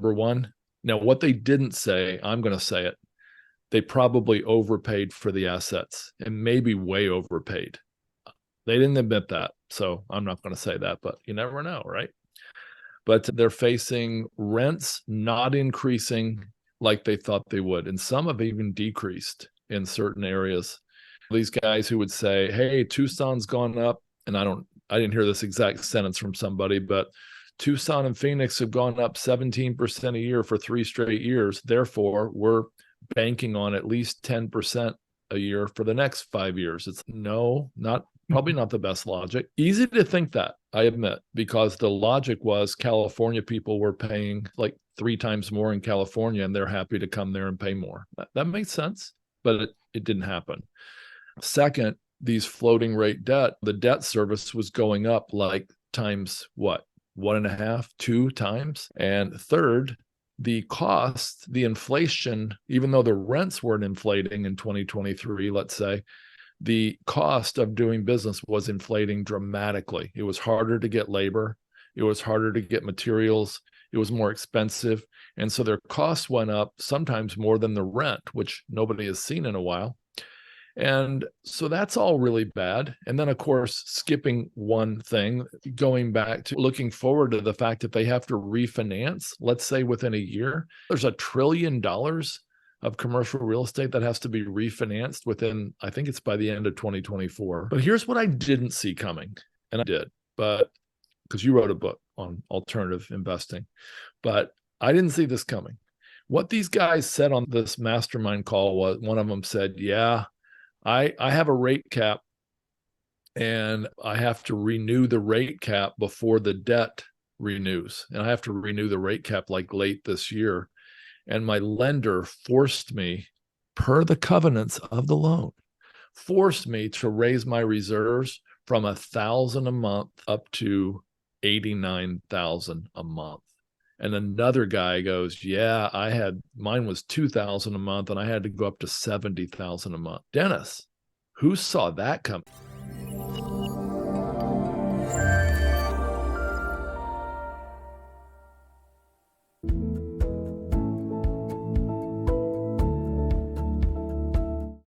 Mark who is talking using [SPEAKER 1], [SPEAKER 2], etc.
[SPEAKER 1] number one. Now, what they didn't say, I'm going to say it. They probably overpaid for the assets and maybe way overpaid. They didn't admit that. So I'm not going to say that, but you never know, right? But they're facing rents not increasing like they thought they would. And some have even decreased in certain areas. These guys who would say, hey, Tucson's gone up. And I didn't hear this exact sentence from somebody, but Tucson and Phoenix have gone up 17% a year for 3 straight years. Therefore, we're banking on at least 10% a year for the next 5 years. It's probably not the best logic. Easy to think that, I admit, because the logic was California people were paying like 3 times more in California, and they're happy to come there and pay more. That makes sense, but it didn't happen. Second, these floating rate debt, the debt service was going up like times what? 1.5, 2 times. And third, the cost, the inflation, even though the rents weren't inflating in 2023, let's say, the cost of doing business was inflating dramatically. It was harder to get labor. It was harder to get materials. It was more expensive. And so their costs went up, sometimes more than the rent, which nobody has seen in a while. And so that's all really bad. And then, of course, skipping one thing, going back to looking forward to the fact that they have to refinance, let's say within a year, there's $1 trillion of commercial real estate that has to be refinanced within, I think it's by the end of 2024. But here's what I didn't see coming, and I did, but because you wrote a book on alternative investing, but I didn't see this coming. What these guys said on this mastermind call was, one of them said, yeah, I have a rate cap and I have to renew the rate cap before the debt renews. And I have to renew the rate cap like late this year. And my lender forced me, per the covenants of the loan, forced me to raise my reserves from $1,000 a month up to $89,000 a month. And another guy goes, yeah, mine was $2,000 a month and I had to go up to $70,000 a month. Dennis, who saw that coming?